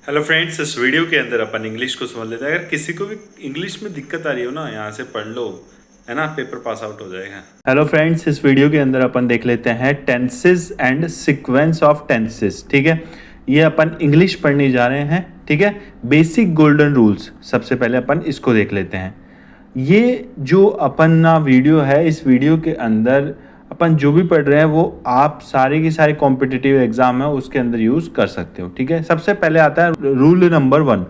Hello friends, इस video के अंदर अपन इंग्लिश को समझ लेते हैं। अगर किसी को भी इंग्लिश में दिक्कत आ रही हो ना, यहाँ से पढ़ लो, है ना, पेपर पास आउट हो जाएगा। हेलो फ्रेंड्स, इस वीडियो के अंदर अपन देख लेते हैं tenses and sequence of tenses. ठीक है, ये अपन इंग्लिश पढ़ने जा रहे हैं। ठीक है, बेसिक गोल्डन रूल्स, सबसे पहले अपन इसको देख लेते हैं। ये जो अपन ना वीडियो है, इस वीडियो के अंदर अपन जो भी पढ़ रहे हैं वो आप सारे के सारे कॉम्पिटिटिव एग्जाम है उसके अंदर यूज़ कर सकते हो। ठीक है, सबसे पहले आता है रूल नंबर 1।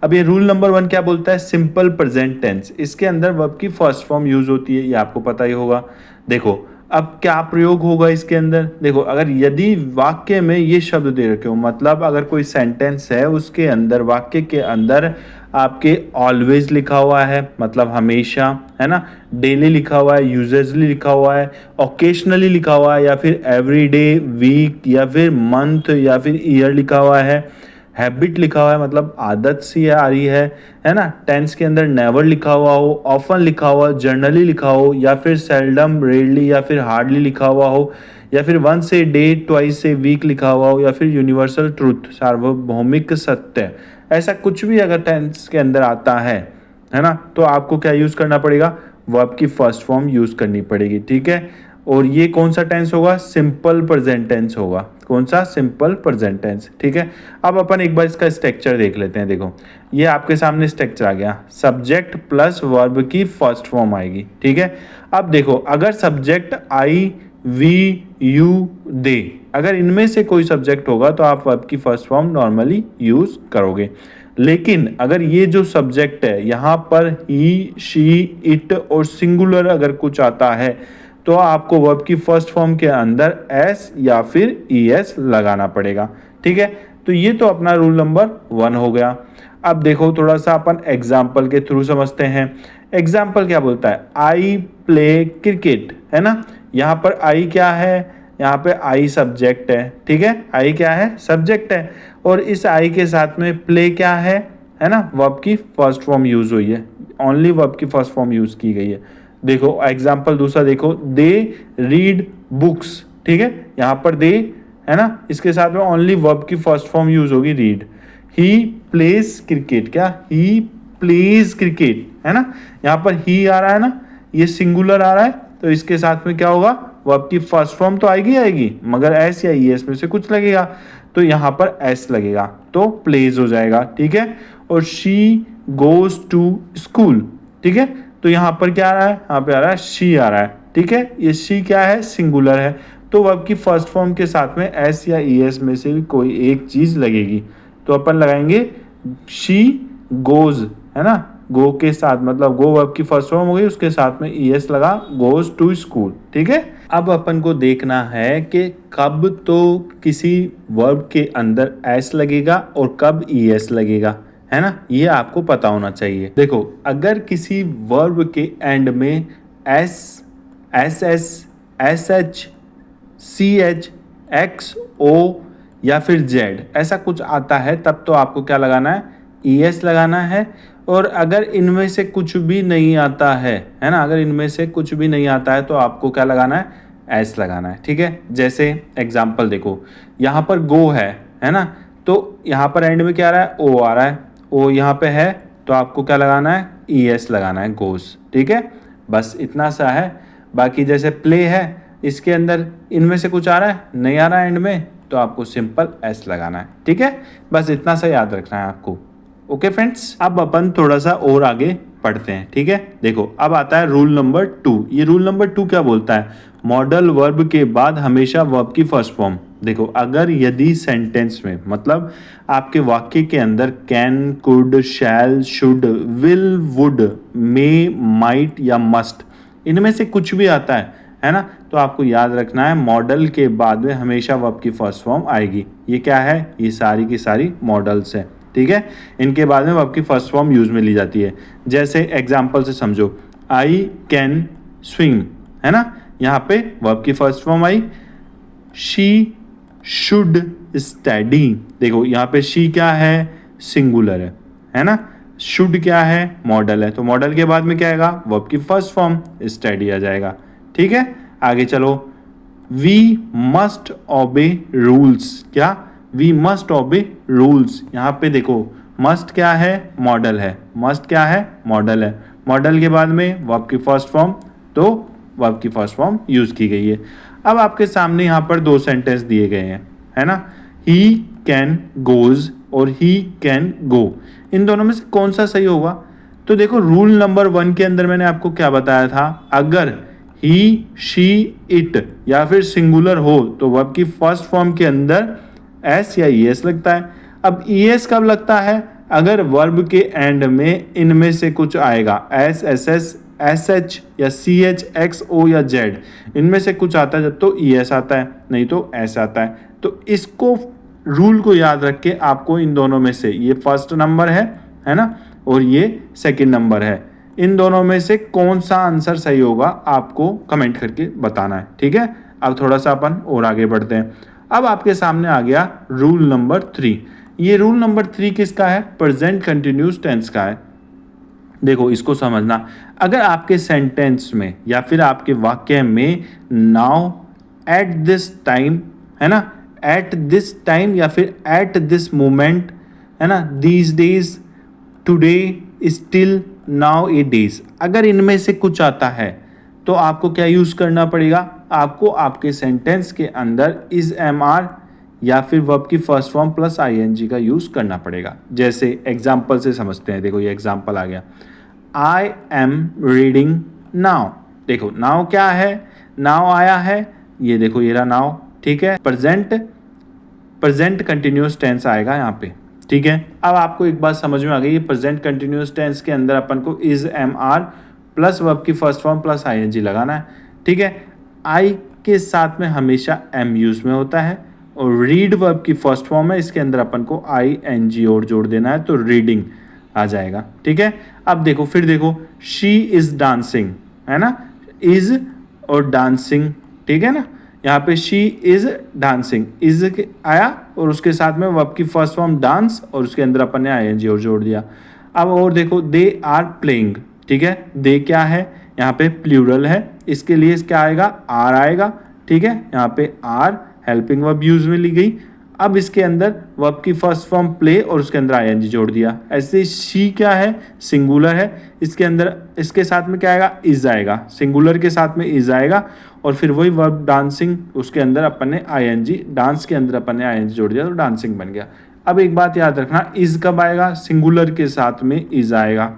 अब ये रूल नंबर 1 क्या बोलता है? Simple present tense. इसके अंदर वर्ब की फर्स्ट फॉर्म यूज़ होती है, ये आपको पता ही होगा। देखो अब क्या प्रयोग होगा इसके अंदर। देखो, अगर यदि वाक्य में ये शब्द दे रखे हो, मतलब अगर कोई सेंटेंस है उसके अंदर, वाक्य के अंदर आपके ऑलवेज लिखा हुआ है, मतलब हमेशा, है ना, डेली लिखा हुआ है, यूजुअली लिखा हुआ है, ओकेशनली लिखा हुआ है, या फिर एवरीडे, वीक, या फिर मंथ, या फिर ईयर लिखा हुआ है, हैबिट लिखा हुआ है, मतलब आदत सी आ रही है ना। टेंस के अंदर नेवर लिखा हुआ हो, ऑफन लिखा हुआ, जर्नली लिखा हो, या फिर सेल्डम, रेयरली, या फिर हार्डली लिखा हुआ हो, या फिर once a day, twice a week लिखा हुआ हो, या फिर यूनिवर्सल ट्रूथ, सार्वभौमिक सत्य, ऐसा कुछ भी अगर टेंस के अंदर आता है ना, तो आपको क्या यूज़ करना पड़ेगा? वर्ब की फर्स्ट फॉर्म यूज़ करनी पड़ेगी। ठीक है, और ये कौन सा टेंस होगा? सिंपल प्रेजेंट टेंस होगा। कौन सा? Simple present tense. ठीक है, अब अपन एक बार इसका स्ट्रक्चर देख लेते हैं। देखो, ये आपके सामने स्ट्रक्चर आ गया। सब्जेक्ट प्लस वर्ब की फर्स्ट फॉर्म आएगी। ठीक है, अब देखो, अगर सब्जेक्ट आई, वी, यू, दे, अगर इनमें से कोई सब्जेक्ट होगा तो आप वर्ब की फर्स्ट फॉर्म नॉर्मली यूज करोगे। लेकिन अगर ये जो सब्जेक्ट है, यहाँ पर ही, शी, इट और सिंगुलर अगर कुछ आता है तो आपको वर्ब की फर्स्ट फॉर्म के अंदर एस या फिर ईएस लगाना पड़ेगा। ठीक है, तो ये तो अपना रूल नंबर 1 हो गया। अब देखो, थोड़ा सा अपन एग्जाम्पल के थ्रू समझते हैं। एग्जाम्पल क्या बोलता है? आई प्ले क्रिकेट, है ना। यहाँ पर आई क्या है? यहाँ पे आई सब्जेक्ट है। ठीक है, आई क्या है? सब्जेक्ट है। और इस आई के साथ में प्ले क्या है ना, वर्ब की फर्स्ट फॉर्म यूज हुई है। ओनली वर्ब की फर्स्ट फॉर्म यूज की गई है। देखो एग्जाम्पल दूसरा देखो, दे रीड बुक्स। ठीक है, यहाँ पर दे है ना, इसके साथ में ओनली वर्ब की फर्स्ट फॉर्म यूज होगी, रीड। ही प्लेज क्रिकेट, क्या? ही प्लेज क्रिकेट, है ना। यहाँ पर ही आ रहा है ना, ये सिंगुलर आ रहा है, तो इसके साथ में क्या होगा? वर्ब की फर्स्ट फॉर्म तो आएगी, मगर एस या ई एस में से कुछ लगेगा, तो यहाँ पर एस लगेगा, तो प्लेज हो जाएगा। ठीक है, और शी गोज टू स्कूल। ठीक है, तो यहाँ पर क्या आ रहा है? यहाँ पे आ रहा है शी आ रहा है। ठीक है, ये शी क्या है? सिंगुलर है, तो वर्ब की फर्स्ट फॉर्म के साथ में एस या ई एस में से भी कोई एक चीज लगेगी, तो अपन लगाएंगे शी गोज, है ना। गो के साथ, मतलब गो वर्ब की फर्स्ट फॉर्म हो गई, उसके साथ में ई एस लगा, गोज टू स्कूल। ठीक है, अब अपन को देखना है कि कब तो किसी वर्ब के अंदर एस लगेगा और कब ई एस लगेगा, है ना, ये आपको पता होना चाहिए। देखो, अगर किसी वर्ब के एंड में S, S S, S H, C H, X, O या फिर जेड ऐसा कुछ आता है, तब तो आपको क्या लगाना है? ई एस लगाना है। और अगर इनमें से कुछ भी नहीं आता है ना, अगर इनमें से कुछ भी नहीं आता है तो आपको क्या लगाना है? एस लगाना है। ठीक है, जैसे एग्जाम्पल देखो, यहाँ पर गो है ना, तो यहाँ पर एंड में क्या आ रहा है? ओ आ रहा है, ओ यहाँ पे है, तो आपको क्या लगाना है? ई एस लगाना है, गोस। ठीक है, बस इतना सा है। बाकी जैसे प्ले है, इसके अंदर इनमें से कुछ आ रहा है? नहीं आ रहा है एंड में, तो आपको सिंपल एस लगाना है। ठीक है, बस इतना सा याद रखना है आपको। ओके फ्रेंड्स, अब अपन थोड़ा सा और आगे पढ़ते हैं। ठीक है, देखो अब आता है रूल नंबर 2। ये रूल नंबर 2 क्या बोलता है? मॉडल वर्ब के बाद हमेशा वर्ब की फर्स्ट फॉर्म। देखो, अगर यदि सेंटेंस में, मतलब आपके वाक्य के अंदर can, could, shall, should, will, would, may, might या मस्ट, इनमें से कुछ भी आता है ना, तो आपको याद रखना है मॉडल के बाद में हमेशा वर्ब की फर्स्ट फॉर्म आएगी। ये क्या है? ये सारी की सारी मॉडल्स है। ठीक है, इनके बाद में वर्ब की फर्स्ट फॉर्म यूज में ली जाती है। जैसे एग्जांपल से समझो, आई कैन स्विम, है ना, यहाँ पे वर्ब की first form I. She should study, देखो यहाँ पे शी क्या है? सिंगुलर है ना। शुड क्या है? मॉडल है, तो मॉडल के बाद में क्या आएगा? वर्ब की फर्स्ट फॉर्म स्टडी आ जाएगा। ठीक है, आगे चलो, वी मस्ट ओबे रूल्स, क्या? We must obey rules. यहाँ पे देखो मस्ट क्या है, मॉडल है, मस्ट क्या है, मॉडल है, मॉडल के बाद में वर्ब की फर्स्ट फॉर्म, तो वर्ब की फर्स्ट फॉर्म यूज की गई है। अब आपके सामने यहाँ पर दो सेंटेंस दिए गए हैं, है ना, ही कैन गोज और ही कैन गो। इन दोनों में से कौन सा सही होगा? तो देखो रूल नंबर 1 के अंदर मैंने आपको क्या बताया था, अगर ही, शी, इट या फिर सिंगुलर हो तो वर्ब की फर्स्ट फॉर्म के अंदर एस या ईएस लगता है। अब ईएस कब लगता है? अगर वर्ब के एंड में इनमें से कुछ आएगा, S, S S, S H या सी एच, एक्स ओ या जेड, इनमें से कुछ आता है जब तो ईएस आता है, नहीं तो एस आता है। तो इसको रूल को याद रख के आपको इन दोनों में से, ये फर्स्ट नंबर है ना, और ये सेकंड नंबर है, इन दोनों में से कौन सा आंसर सही होगा आपको कमेंट करके बताना है, ठीक है। अब थोड़ा सा अपन और आगे बढ़ते हैं। अब आपके सामने आ गया रूल नंबर 3। ये रूल नंबर 3 किसका है? प्रेजेंट कंटिन्यूस टेंस का है। देखो इसको समझना, अगर आपके सेंटेंस में या फिर आपके वाक्य में नाउ, एट दिस टाइम, है ना, एट दिस टाइम या फिर एट दिस मोमेंट, है ना, these days, today, still, now, A days, अगर इनमें से कुछ आता है तो आपको क्या यूज करना पड़ेगा? आपको आपके सेंटेंस के अंदर इज, एम आर या फिर वर्ब की फर्स्ट फॉर्म प्लस आईएनजी का यूज करना पड़ेगा। जैसे एग्जाम्पल से समझते हैं। देखो ये एग्जाम्पल आ गया, आई एम रीडिंग नाउ। देखो नाउ क्या है, नाउ आया है, ये देखो ये रहा नाउ, ठीक है। प्रेजेंट कंटिन्यूस टेंस आएगा यहाँ पे, ठीक है। अब आपको एक बात समझ में आ गई, प्रेजेंट कंटिन्यूस टेंस के अंदर अपन को is, am are plus verb की फर्स्ट फॉर्म प्लस आईएनजी लगाना है, ठीक है। आई के साथ में हमेशा एम यूज में होता है, और रीड वर्ब की फर्स्ट फॉर्म है, इसके अंदर अपन को आई एन जी और जोड़ देना है, तो रीडिंग आ जाएगा, ठीक है। अब देखो फिर देखो, शी इज डांसिंग, है ना, इज और डांसिंग, ठीक है ना। यहाँ पे शी इज डांसिंग, इज आया और उसके साथ में वर्ब की फर्स्ट फॉर्म डांस और उसके अंदर अपन ने आईएनजी और जोड़ दिया। अब और देखो, दे आर प्लेइंग, ठीक है। दे क्या है, यहाँ पे प्लूरल है, इसके लिए क्या आएगा, आर आएगा, ठीक है। यहाँ पे आर हेल्पिंग वर्ब यूज में ली गई। अब इसके अंदर वर्ब की फर्स्ट फॉर्म प्ले और उसके अंदर आईएनजी जोड़ दिया। ऐसे शी क्या है, सिंगुलर है, इसके अंदर इसके साथ में क्या आएगा, इज आएगा, सिंगुलर के साथ में इज आएगा, और फिर वही वर्ब डांसिंग, उसके अंदर अपन ने आईएनजी, डांस के अंदर अपन ने आईएनजी जोड़ दिया तो डांसिंग बन गया। अब एक बात याद रखना, इज कब आएगा, सिंगुलर के साथ में इज आएगा,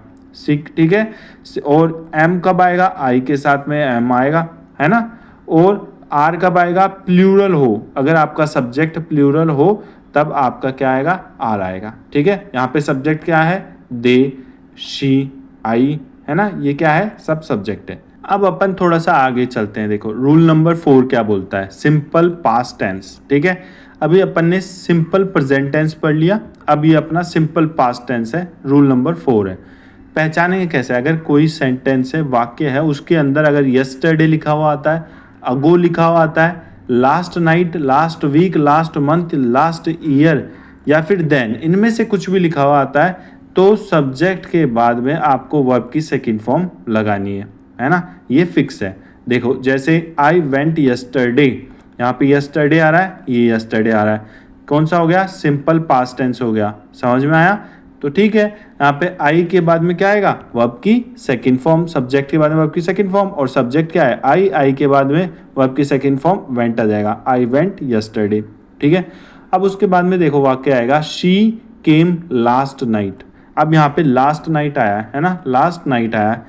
ठीक है। और एम कब आएगा, आई के साथ में एम आएगा, है ना। और आर कब आएगा, प्लूरल हो, अगर आपका सब्जेक्ट प्लूरल हो तब आपका क्या आएगा, आर आएगा, ठीक है। यहाँ पे सब्जेक्ट क्या है, दे, शी, आई, है ना, ये क्या है, सब सब्जेक्ट है। अब अपन थोड़ा सा आगे चलते हैं। देखो रूल नंबर 4 क्या बोलता है, सिंपल पास्ट टेंस, ठीक है। अभी अपन ने सिंपल प्रेजेंट टेंस पढ़ लिया, अब ये अपना सिंपल पास्ट टेंस है, रूल नंबर 4 है। पहचानेंगे कैसे, अगर कोई सेंटेंस है, वाक्य है, उसके अंदर अगर यस्टरडे लिखा हुआ आता है, अगो लिखा हुआ आता है, last night, last week, last month, last year या फिर देन, इनमें से कुछ भी लिखा हुआ आता है तो सब्जेक्ट के बाद में आपको वर्ब की सेकंड फॉर्म लगानी है ना, ये फिक्स है। देखो जैसे आई वेंट यस्टरडे, यहाँ पे यस्टरडे आ रहा है, ये यस्टरडे आ रहा है, कौन सा हो गया, सिंपल पास्ट टेंस हो गया, समझ में आया। तो ठीक है, यहाँ पे आई के बाद में क्या आएगा, वर्ब की सेकंड फॉर्म, सब्जेक्ट के बाद में वर्ब की सेकंड फॉर्म, और सब्जेक्ट क्या है, आई के बाद में वर्ब की सेकंड फॉर्म वेंट आ जाएगा, आई वेंट यस्टरडे, ठीक है। अब उसके बाद में देखो वाक्य आएगा, शी केम लास्ट नाइट। अब यहाँ पे लास्ट नाइट आया है ना, लास्ट नाइट आया है,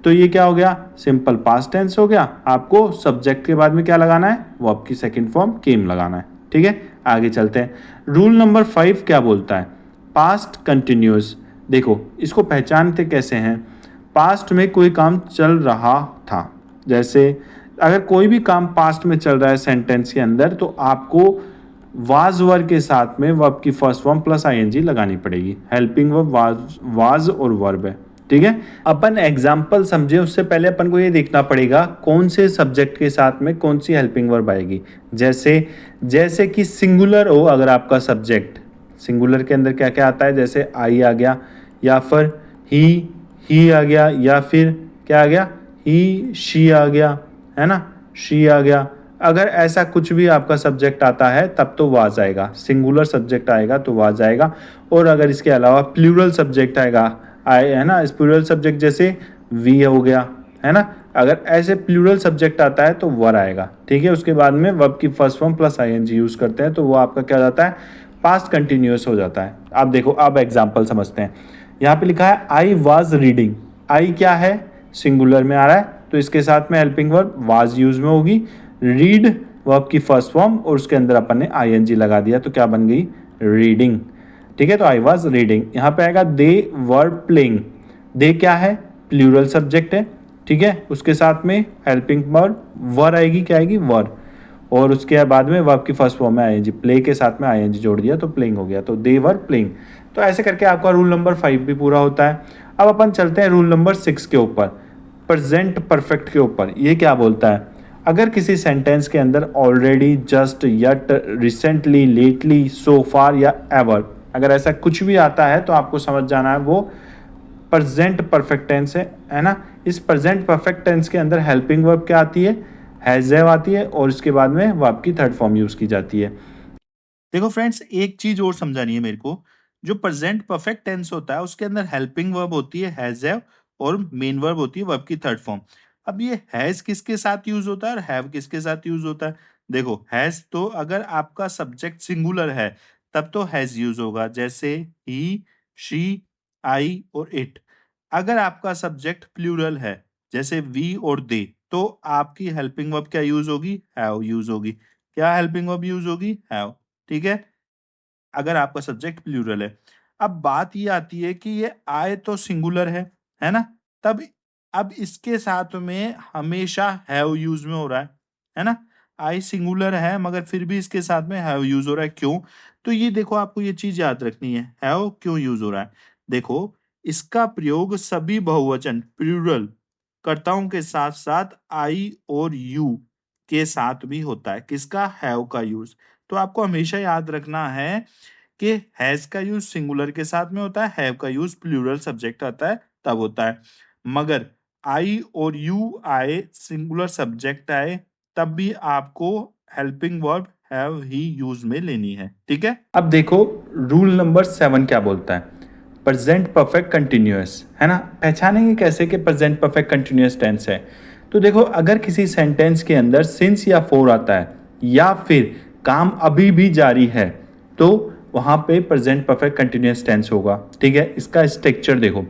तो ये क्या हो गया, सिंपल पास्ट टेंस हो गया। आपको सब्जेक्ट के बाद में क्या लगाना है, वर्ब की सेकंड फॉर्म केम लगाना है, ठीक है। आगे चलते हैं, रूल नंबर 5 क्या बोलता है, पास्ट कंटिन्यूस। देखो इसको पहचानते कैसे हैं, पास्ट में कोई काम चल रहा था, जैसे अगर कोई भी काम पास्ट में चल रहा है सेंटेंस के अंदर, तो आपको वाज वर्ब के साथ में वर्ब की फर्स्ट फॉर्म प्लस आईएनजी लगानी पड़ेगी। हेल्पिंग वर्ब वाज और वर्ब है, ठीक है। अपन एग्जाम्पल समझे उससे पहले अपन को ये देखना पड़ेगा कौन से सब्जेक्ट के साथ में कौन सी हेल्पिंग वर्ब आएगी। जैसे कि सिंगुलर हो, अगर आपका सब्जेक्ट सिंगुलर के अंदर क्या क्या आता है, जैसे आई आ गया, या फिर ही आ गया, या फिर क्या आ गया, ही शी आ गया, है ना, शी आ गया। अगर ऐसा कुछ भी आपका सब्जेक्ट आता है तब तो वाज आएगा, सिंगुलर सब्जेक्ट आएगा तो वाज आएगा। और अगर इसके अलावा प्लूरल सब्जेक्ट आएगा है ना, इस प्लूरल सब्जेक्ट जैसे वी हो गया, है ना, अगर ऐसे प्लूरल सब्जेक्ट आता है तो वर आएगा। ठीक है, उसके बाद में वर्ब की first form plus ING use करते हैं तो वो आपका क्या हो जाता है, पास्ट कंटिन्यूअस हो जाता है। आप देखो, अब एग्जाम्पल समझते हैं। यहाँ पे लिखा है आई वाज रीडिंग। आई क्या है, सिंगुलर में आ रहा है तो इसके साथ में हेल्पिंग वर्ब वाज यूज में होगी। रीड वर्ब की फर्स्ट फॉर्म और उसके अंदर अपन ने आईएनजी लगा दिया तो क्या बन गई, रीडिंग। ठीक है, तो आई वाज रीडिंग। यहाँ पे आएगा दे वर प्लेइंग। दे क्या है, प्लूरल सब्जेक्ट है। ठीक है, उसके साथ में हेल्पिंग वर्ब वर आएगी, क्या आएगी, वर। और उसके बाद में वर्ब की फर्स्ट फॉर्म में आईएनजी, प्ले के साथ में आईएनजी जोड़ दिया तो प्लेइंग हो गया, तो दे वर प्लेइंग। तो ऐसे करके आपका रूल नंबर 5 भी पूरा होता है। अब अपन चलते हैं रूल नंबर 6 के ऊपर, प्रेजेंट परफेक्ट के ऊपर। ये क्या बोलता है, अगर किसी सेंटेंस के अंदर already, just, yet, recently, lately, so far या एवर, अगर ऐसा कुछ भी आता है तो आपको समझ जाना है वो प्रेजेंट परफेक्ट टेंस है ना। इस प्रेजेंट परफेक्ट टेंस के अंदर हेल्पिंग वर्ब क्या आती है, हैज हैव आती है और इसके बाद में वर्ब की थर्ड फॉर्म यूज की जाती है। देखो फ्रेंड्स, एक चीज और समझानी है मेरे को, जो प्रेजेंट परफेक्ट टेंस होता है उसके अंदर हेल्पिंग वर्ब होती है हैज हैव और मेन वर्ब होती है वर्ब की थर्ड फॉर्म। अब ये हैज किसके साथ यूज होता है और हैव किसके साथ यूज होता है। देखो, हैज तो अगर आपका सब्जेक्ट सिंगुलर है तब तो हैज यूज होगा, जैसे ही, शी, आई और इट। अगर आपका सब्जेक्ट प्लूरल है जैसे वी और दे, तो आपकी हेल्पिंग वर्ब क्या यूज होगी, हैव यूज होगी। क्या हेल्पिंग वर्ब यूज होगी, हैव। ठीक है, अगर आपका सब्जेक्ट प्लूरल है। अब बात ये आती है कि ये आए तो सिंगुलर है ना, तब अब इसके साथ में हमेशा हैव यूज में हो रहा है ना। आई सिंगुलर है मगर फिर भी इसके साथ में हैव यूज हो रहा है, क्यों। तो ये देखो, आपको ये चीज याद रखनी है, हैव क्यों यूज हो रहा है। देखो, इसका प्रयोग सभी बहुवचन प्लूरल कर्ताओं के साथ साथ आई और यू के साथ भी होता है। किसका, हैव का यूज। तो आपको हमेशा याद रखना है कि हैज का यूज सिंगुलर के साथ में होता है, हैव का यूज प्लूरल सब्जेक्ट आता है तब होता है। मगर आई और यू आए, सिंगुलर सब्जेक्ट आए, तब भी आपको helping verb have he use में लेनी है। ठीक है, अब देखो रूल नंबर 7 क्या बोलता है, प्रेजेंट परफेक्ट कंटिन्यूअस, है ना। पहचानेंगे कैसे कि प्रेजेंट परफेक्ट कंटिन्यूअस टेंस है। तो देखो, अगर किसी सेंटेंस के अंदर सिंस या फोर आता है या फिर काम अभी भी जारी है तो वहाँ पे प्रेजेंट परफेक्ट कंटिन्यूअस टेंस होगा। ठीक है, इसका स्ट्रक्चर देखो,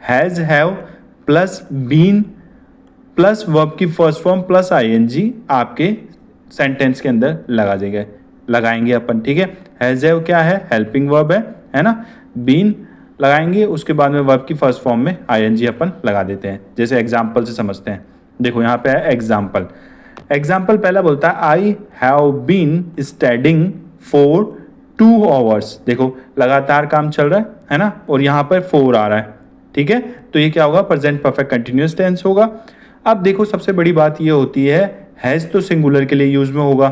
has, have plus been plus verb की फर्स्ट फॉर्म प्लस आईएनजी आपके सेंटेंस के अंदर लगाएंगे अपन। ठीक है, हैज हैव क्या है, हेल्पिंग वर्ब है ना। बीन लगाएंगे, उसके बाद में वर्ब की फर्स्ट फॉर्म में आईएनजी अपन लगा देते हैं। जैसे एग्जाम्पल से समझते हैं, देखो यहाँ पे है एग्जाम्पल। एग्जाम्पल पहला बोलता है I have been studying for 2 hours. देखो, लगातार काम चल रहा है ना, और यहाँ पर 4 आ रहा है। ठीक है, तो ये क्या होगा, प्रेजेंट परफेक्ट कंटिन्यूअस टेंस होगा। अब देखो, सबसे बड़ी बात ये होती है, हैज तो सिंगुलर के लिए यूज में होगा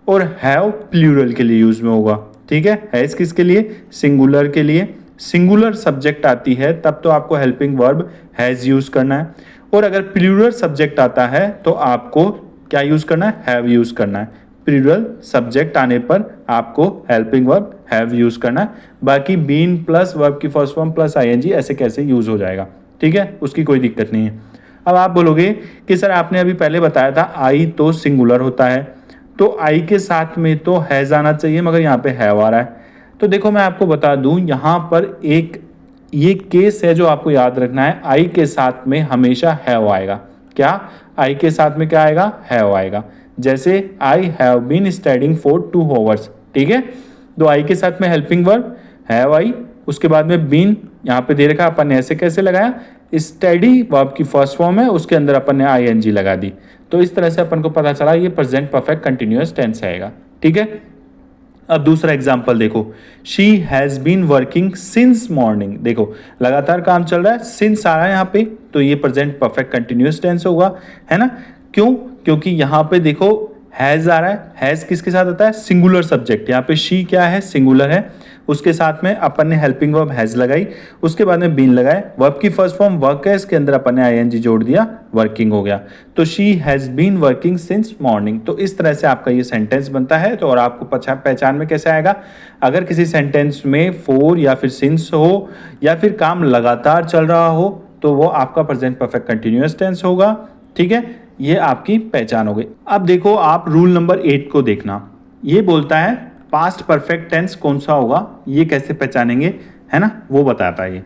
और हैव प्लूरल के लिए यूज में होगा। ठीक है, हैज किसके लिए, सिंगुलर के लिए। सिंगुलर सब्जेक्ट आती है तब तो आपको हेल्पिंग वर्ब हैज यूज करना है, और अगर प्लूरल सब्जेक्ट आता है तो आपको क्या यूज करना है, हैव यूज करना है। प्लूरल सब्जेक्ट आने पर आपको हेल्पिंग वर्ब हैव यूज करना है। बाकी बीन प्लस वर्ब की फर्स्ट फॉर्म प्लस आईएनजी ऐसे कैसे यूज हो जाएगा। ठीक है, उसकी कोई दिक्कत नहीं है। अब आप बोलोगे कि सर आपने अभी पहले बताया था आई तो सिंगुलर होता है, तो आई के साथ में तो हैज आना चाहिए मगर यहाँ पे हैव आ रहा है। तो देखो, मैं आपको बता दूं, यहाँ पर एक ये केस है जो आपको याद रखना है, आई के साथ में हमेशा हैव आएगा। क्या, आई के साथ में क्या आएगा, हैव आएगा। जैसे I have been studying for 2 hours. ठीक है, तो आई के साथ में हेल्पिंग वर्ब हैव आई, उसके बाद में बीन यहाँ पे दे रखा, अपन ने ऐसे कैसे लगाया, स्टडी वर्ब की फर्स्ट फॉर्म है, उसके अंदर अपन ने आईएनजी लगा दी। तो इस तरह से अपन को पता चला ये प्रेजेंट परफेक्ट कंटिन्यूअस टेंस आएगा। ठीक है, अब दूसरा एग्जाम्पल देखो, she has been working since morning. देखो, लगातार काम चल रहा है, सिंस आ रहा है यहाँ पे, तो ये प्रेजेंट परफेक्ट कंटिन्यूअस टेंस होगा, है ना। क्यों, क्योंकि यहाँ पे देखो हैज आ रहा है, हैज किसके साथ आता है, सिंगुलर सब्जेक्ट। यहाँ पे शी क्या है, सिंगुलर है, उसके साथ में अपन ने हेल्पिंग वर्ब हैज लगाई, उसके बाद में बीन लगाए, वर्ब की फर्स्ट फॉर्म वर्क है, इसके अंदर अपन ने आईएनजी जोड़ दिया, वर्किंग हो गया। तो she has been working since morning. तो इस तरह से आपका ये सेंटेंस बनता है। तो और आपको पहचान में कैसे आएगा, अगर किसी सेंटेंस में फॉर या फिर सिंस हो या फिर काम लगातार चल रहा हो तो वो आपका प्रेजेंट परफेक्ट कंटिन्यूअस टेंस होगा। ठीक है, ये आपकी पहचान हो गई। अब देखो आप रूल नंबर 8 को देखना, ये बोलता है पास्ट परफेक्ट टेंस कौन सा होगा, ये कैसे पहचानेंगे, है ना, वो बताता है।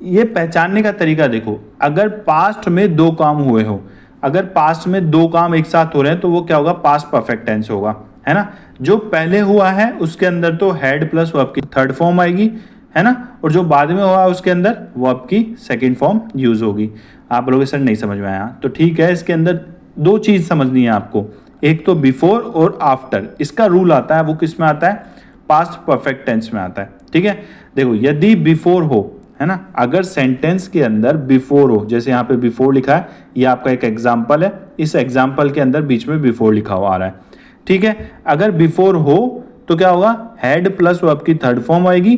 ये पहचानने का तरीका देखो, अगर पास्ट में दो काम हुए हो, अगर पास्ट में दो काम एक साथ हो रहे हैं तो वो क्या होगा, पास्ट परफेक्ट टेंस होगा, है ना। जो पहले हुआ है उसके अंदर तो हैड प्लस वर्ब की थर्ड फॉर्म आएगी, है ना, और जो बाद में हुआ उसके अंदर वर्ब की सेकंड फॉर्म यूज होगी। आप बोलोगे सर नहीं समझ में आया, तो ठीक है, इसके अंदर दो चीज समझनी है आपको, एक तो बिफोर और आफ्टर। इसका रूल आता है, वो किस में आता है, पास्ट परफेक्ट टेंस में आता है। ठीक है, देखो यदि बिफोर हो, है ना, अगर सेंटेंस के अंदर बिफोर हो, जैसे यहाँ पे बिफोर लिखा है, ये आपका एक एग्जाम्पल है, इस एग्जाम्पल के अंदर बीच में बिफोर लिखा हुआ आ रहा है। ठीक है, अगर बिफोर हो तो क्या होगा, हैड प्लस वर्ब की थर्ड फॉर्म आएगी,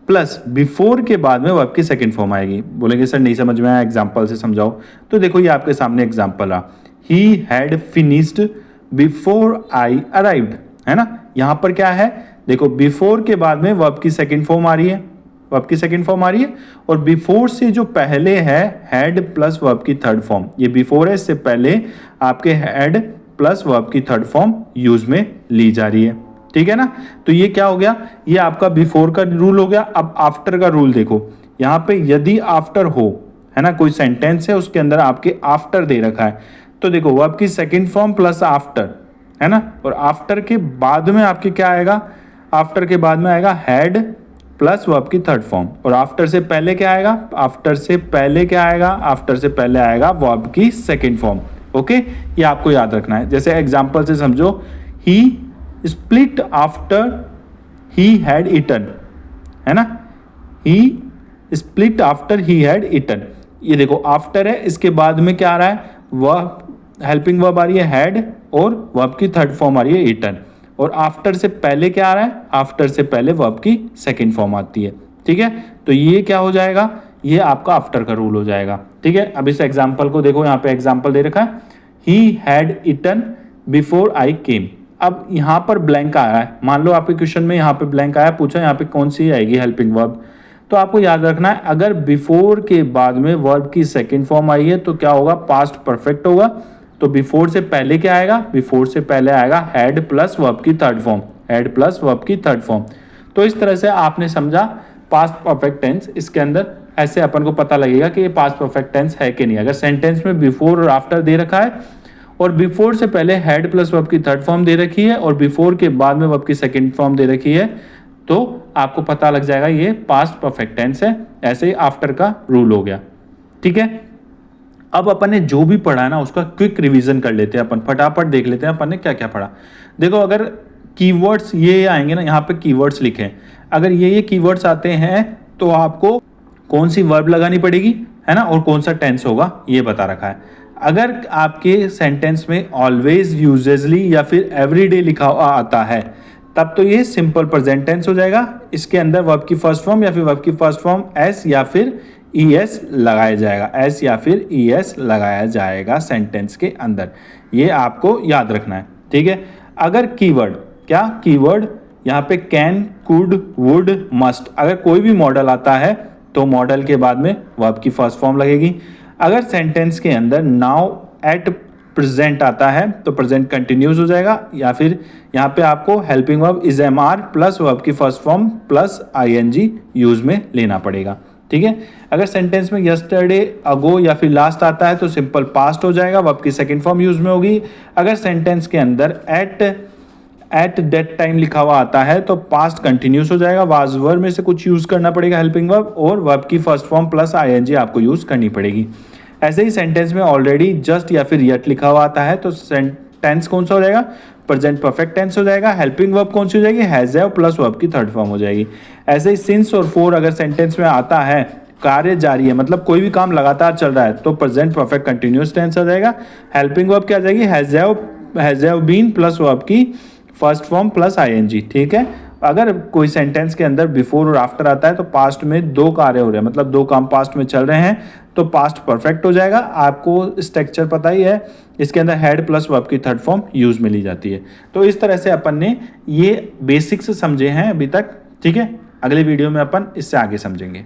प्लस बिफोर के बाद में वर्ब की सेकंड फॉर्म आएगी। बोलेंगे सर नहीं समझ में आया, एग्जांपल से समझाओ। तो देखो ये आपके सामने एग्जांपल आ, he had finished before I arrived, है ना। यहां पर क्या है, देखो बिफोर के बाद में वर्ब की सेकंड फॉर्म आ रही है, वर्ब की सेकंड फॉर्म आ रही है, और बिफोर से जो पहले है हैड प्लस वर्ब की थर्ड फॉर्म, ये बिफोर है, इससे पहले आपके हैड प्लस वर्ब की थर्ड फॉर्म यूज में ली जा रही है। ठीक है ना, तो ये क्या हो गया, ये आपका बिफोर का रूल हो गया। अब आफ्टर का रूल देखो, यहाँ पे यदि आफ्टर हो, है ना, कोई सेंटेंस है उसके अंदर आपके आफ्टर दे रखा है, तो देखो वर्ब की सेकंड फॉर्म प्लस आफ्टर, है ना, और आफ्टर के बाद में आपके क्या आएगा, आफ्टर के बाद में आएगा हैड प्लस वर्ब की थर्ड फॉर्म, और आफ्टर से पहले क्या आएगा, आफ्टर से पहले क्या आएगा, आफ्टर से पहले आएगा वर्ब की सेकंड फॉर्म। ओके, ये आपको याद रखना है। जैसे एग्जांपल से समझो, he slept after he had eaten, है ना, he slept after he had eaten. ये देखो आफ्टर है, इसके बाद में क्या आ रहा है, वर्ब हेल्पिंग वर्ब आ रही है हैड, और वर्ब की थर्ड फॉर्म आ रही है ईटन, और आफ्टर से पहले क्या आ रहा है, आफ्टर से पहले वर्ब की सेकंड फॉर्म आती है। ठीक है, तो ये क्या हो जाएगा, ये आपका आफ्टर का रूल हो जाएगा। ठीक है, अब इस एग्जांपल को देखो, यहाँ पे एग्जांपल दे रखा है, he had eaten before I came. अब यहाँ पर ब्लैंक आया है, मान लो आपके क्वेश्चन में यहाँ पे ब्लैंक आया, पूछा यहाँ पे कौन सी आएगी हेल्पिंग वर्ब, तो आपको याद रखना है अगर बिफोर के बाद में वर्ब की सेकंड फॉर्म आई है तो क्या होगा, पास्ट परफेक्ट होगा। तो बिफोर से पहले क्या आएगा, बिफोर से पहले आएगा हैड प्लस वर्ब की third form, had plus verb की थर्ड फॉर्म। तो इस तरह से आपने समझा पास्ट परफेक्ट टेंस, इसके अंदर ऐसे अपन को पता लगेगा कि ये पास्ट परफेक्ट टेंस है कि नहीं। अगर सेंटेंस में बिफोर और आफ्टर दे रखा है, और बिफोर से पहले हैड प्लस वर्ब की थर्ड फॉर्म दे रखी है, और बिफोर के बाद में वर्ब की सेकंड फॉर्म दे रखी है, तो आपको पता लग जाएगा ये पास्ट परफेक्ट टेंस है। ऐसे ही आफ्टर का रूल हो गया। ठीक है, अब अपन ने जो भी पढ़ा है ना उसका क्विक रिवीजन कर लेते हैं, अपन फटाफट देख लेते हैं अपन ने क्या क्या पढ़ा। देखो अगर कीवर्ड्स ये आएंगे ना, यहाँ पे कीवर्ड्स लिखे हैं, अगर ये कीवर्ड्स आते हैं तो आपको कौन सी वर्ब लगानी पड़ेगी, है ना, और कौन सा टेंस होगा ये बता रखा है। अगर आपके सेंटेंस में ऑलवेज, यूजुअली या फिर एवरीडे लिखा हुआ आता है तब तो ये सिंपल प्रेजेंट टेंस हो जाएगा। इसके अंदर वर्ब की फर्स्ट फॉर्म या फिर वर्ब की फर्स्ट फॉर्म एस या फिर ईएस लगाया जाएगा, एस या फिर ईएस लगाया जाएगा सेंटेंस के अंदर, ये आपको याद रखना है। ठीक है, अगर कीवर्ड, क्या कीवर्ड, यहाँ पे कैन, कुड, वुड, मस्ट, अगर कोई भी मॉडल आता है तो मॉडल के बाद में वर्ब की फर्स्ट फॉर्म लगेगी। अगर सेंटेंस के अंदर नाउ, एट, प्रेजेंट आता है तो प्रेजेंट कंटिन्यूस हो जाएगा, या फिर यहाँ पे आपको helping verb is am are plus verb की first form plus ING use में लेना पड़ेगा। ठीक है, अगर सेंटेंस में यस्टरडे, अगो या फिर लास्ट आता है तो सिंपल पास्ट हो जाएगा, वर्ब की सेकंड फॉर्म यूज में होगी। अगर सेंटेंस के अंदर एट दैट टाइम लिखा हुआ आता है तो पास्ट कंटिन्यूस हो जाएगा, वाज वर में से कुछ यूज करना पड़ेगा हेल्पिंग वर्ब, और वर्ब की फर्स्ट फॉर्म प्लस आईएनजी आपको यूज करनी पड़ेगी। ऐसे ही सेंटेंस में ऑलरेडी, जस्ट या फिर येट लिखा हुआ आता है तो टेंस कौन सा हो जाएगा, प्रेजेंट परफेक्ट टेंस हो जाएगा। हेल्पिंग वर्ब कौन सी हो जाएगी, हैज हैव प्लस वर्ब की थर्ड फॉर्म हो जाएगी। ऐसे ही सिंस और फॉर अगर सेंटेंस में आता है, कार्य जारी है, मतलब कोई भी काम लगातार चल रहा है, तो प्रेजेंट परफेक्ट कंटिन्यूअस टेंस आ जाएगा। हेल्पिंग वर्ब क्या आ जाएगी, has have been plus verb की फर्स्ट फॉर्म प्लस आईएनजी। ठीक है, अगर कोई सेंटेंस के अंदर बिफोर और आफ्टर आता है तो पास्ट में दो कार्य हो रहे हैं, मतलब दो काम पास्ट में चल रहे हैं, तो पास्ट परफेक्ट हो जाएगा। आपको स्ट्रक्चर पता ही है, इसके अंदर हेड प्लस वर्ब की थर्ड फॉर्म यूज में ली जाती है। तो इस तरह से अपन ने ये बेसिक्स समझे हैं अभी तक, ठीक है। अगले वीडियो में अपन इससे आगे समझेंगे।